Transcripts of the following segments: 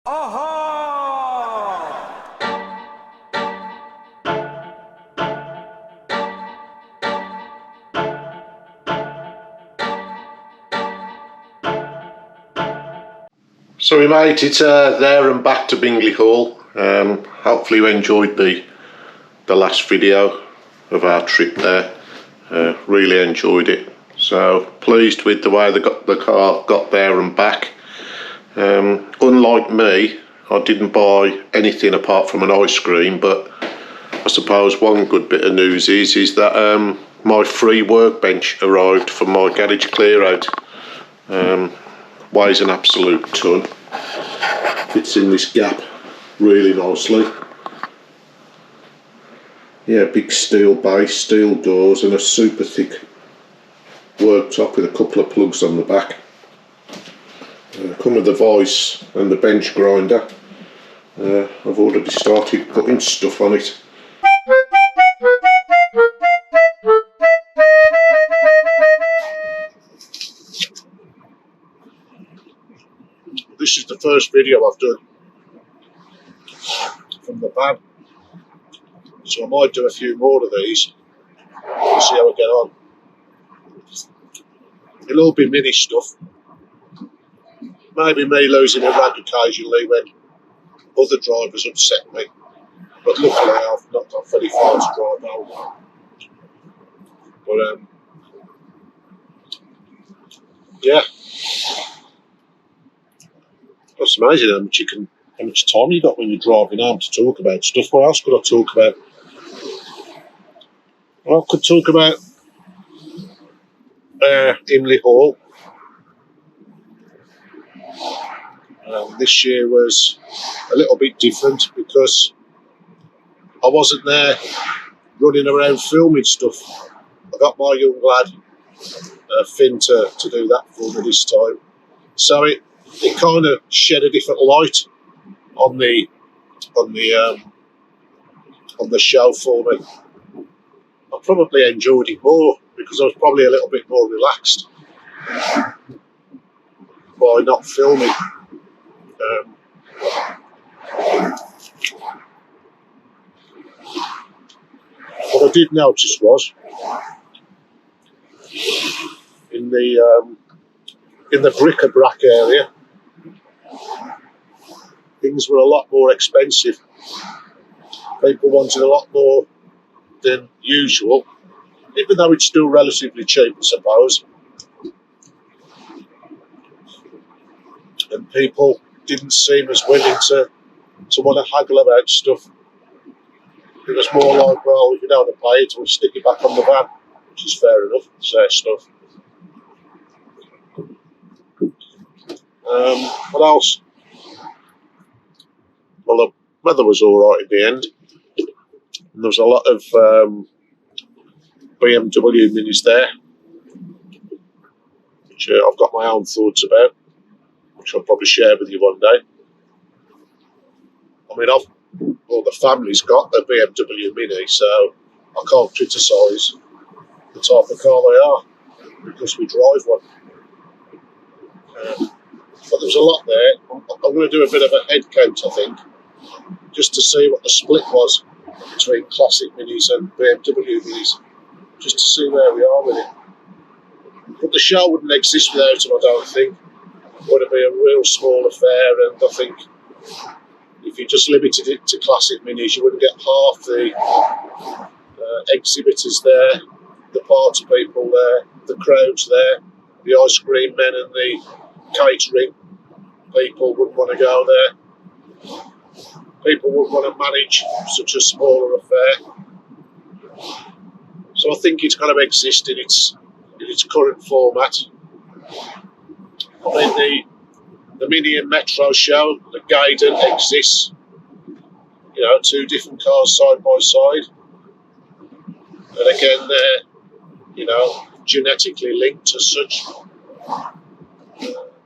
So we made it there and back to Bingley Hall. Hopefully you enjoyed the last video of our trip there. Really enjoyed it. So pleased with the way the car got there and back. Unlike me, I didn't buy anything apart from an ice cream, but I suppose one good bit of news is that my free workbench arrived for my garage clear out. Weighs an absolute ton. Fits in this gap really nicely. Yeah, big steel base, steel doors and a super thick worktop with a couple of plugs on the back. Come with the vice and the bench grinder. I've already started putting stuff on it. This is the first video I've done from the van, so I might do a few more of these and see how I get on. It'll all be mini stuff. Maybe me losing a rag occasionally when other drivers upset me, but luckily I've not got very far to drive home. But yeah, that's amazing how much time you got when you're driving home to talk about stuff. What else could I talk about? Well, I could talk about Himley Hall. This year was a little bit different because I wasn't there running around filming stuff. I got my young lad Finn to do that for me this time, so it kind of shed a different light on the show for me. I probably enjoyed it more because I was probably a little bit more relaxed by not filming. What I did notice was in the bric-a-brac area, things were a lot more expensive. People wanted a lot more than usual, even though it's still relatively cheap, I suppose. And people didn't seem as willing to want to haggle about stuff. It was more like, well, if you don't want to pay it, we'll stick it back on the van, which is fair enough. It's their stuff. What else? Well, the weather was all right in the end. And there was a lot of BMW minis there, which I've got my own thoughts about, which I'll probably share with you one day. I mean, the family's got a BMW Mini, so I can't criticise the type of car they are because we drive one. But there's a lot there. I'm going to do a bit of a head count, I think, just to see what the split was between classic minis and BMW minis, just to see where we are with it. But the show wouldn't exist without them, I don't think. It would be a real small affair, and I think if you just limited it to classic minis, you wouldn't get half the exhibitors there, the party people there, the crowds there, the ice cream men and the catering people wouldn't want to go there. People wouldn't want to manage such a smaller affair. So I think it's kind of exist in its current format. I mean, the Mini and Metro show, the Gaydon exists. You know, two different cars side by side. And again, they're, genetically linked as such.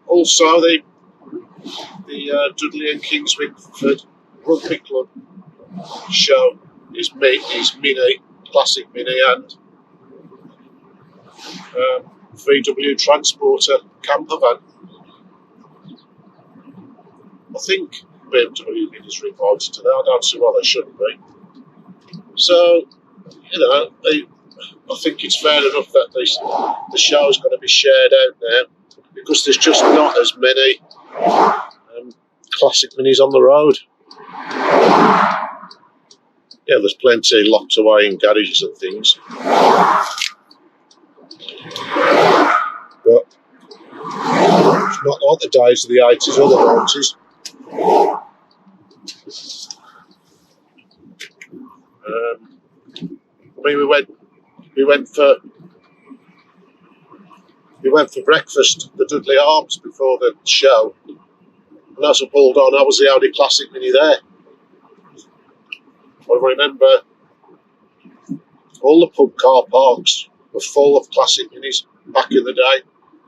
Also, the Dudley and Kingswinford Rugby Club show is Mini, classic Mini, and VW Transporter camper van. I think BMW Minis are invited to that. I don't see why they shouldn't be. So, you know, I think it's fair enough that the show's going to be shared out now because there's just not as many classic Minis on the road. Yeah, there's plenty locked away in garages and things. But it's not like the days of the 80s or the 90s. I mean, we went for breakfast at the Dudley Arms before the show, and as I pulled on, I was the only classic Mini there. I remember all the pub car parks were full of classic Minis back in the day,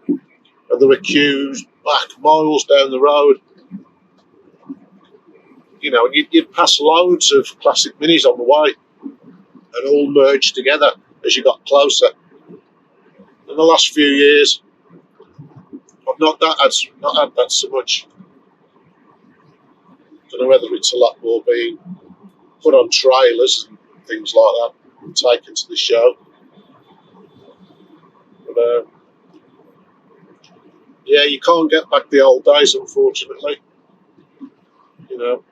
and there were queues back miles down the road. You know, and you'd pass loads of classic Minis on the way, and all merged together as you got closer. In the last few years, I've not had that so much. I don't know whether it's a lot more being put on trailers and things like that and taken to the show. But yeah, you can't get back the old days, unfortunately. You know,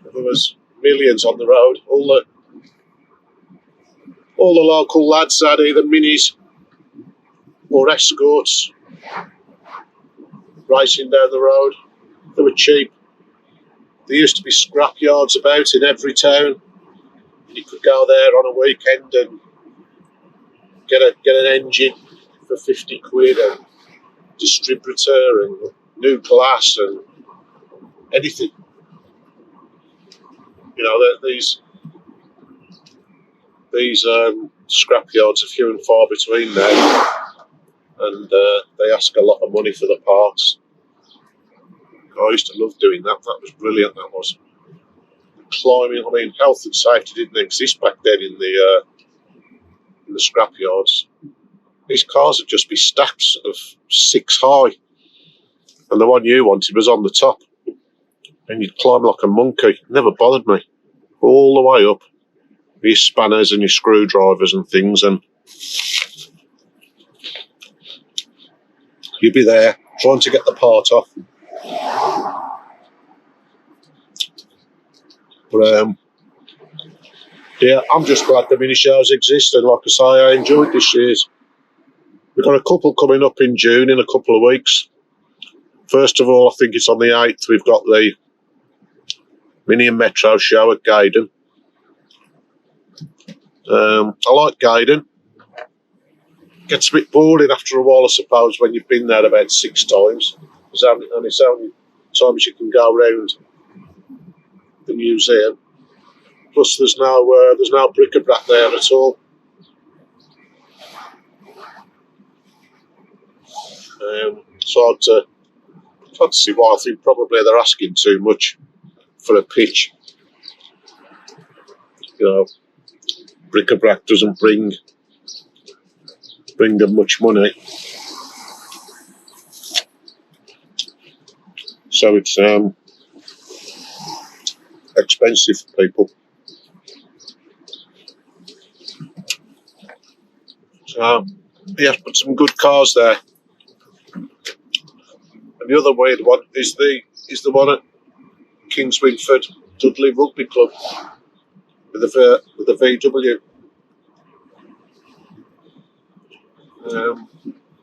there was millions on the road. All the local lads had either Minis or Escorts racing down the road. They were cheap. There used to be scrap yards about in every town. You could go there on a weekend and get an engine for 50 quid and distributor and new glass and anything. You know, these scrap yards are few and far between now, and they ask a lot of money for the parts. I used to love doing that. That was brilliant. That was climbing. I mean, health and safety didn't exist back then in the scrap yards. These cars would just be stacks of 6 high, and the one you wanted was on the top, and you'd climb like a monkey. It never bothered me. All the way up, with your spanners and your screwdrivers and things, and you'd be there trying to get the part off. But yeah, I'm just glad the mini shows exist, and like I say, I enjoyed this year's. We've got a couple coming up in June in a couple of weeks. First of all, I think it's on the 8th, we've got the Mini and Metro show at Gaydon. I like Gaydon. Gets a bit boring after a while, I suppose, when you've been there about 6 times. It's only times you can go around the museum. Plus, there's no bric-a-brac there at all. So I'd to see why. I think probably they're asking too much for a pitch. You know, bric-a-brac doesn't bring them much money, so it's expensive for people. So yeah, but some good cars there. And the other weird one is the one at Kings Winford Dudley Rugby Club with the VW.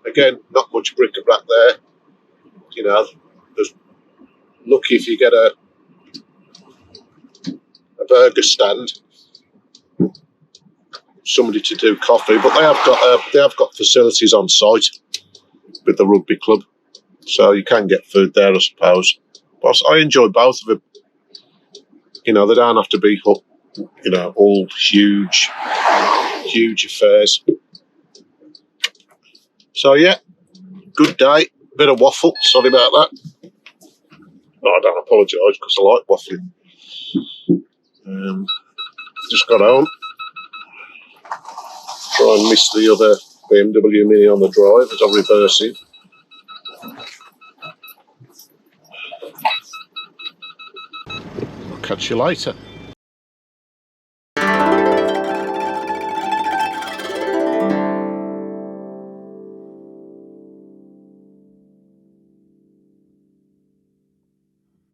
Again, not much bric-a-brac there. You know, there's lucky if you get a burger stand, somebody to do coffee, but they have got facilities on site with the rugby club, so you can get food there, I suppose. But I enjoy both of them. You know, they don't have to be, you know, all huge affairs. So yeah, good day. Bit of waffle. Sorry about that. No, I don't apologise because I like waffling. Just got home. Try and miss the other BMW Mini on the drive as I'm reversing. catch you later.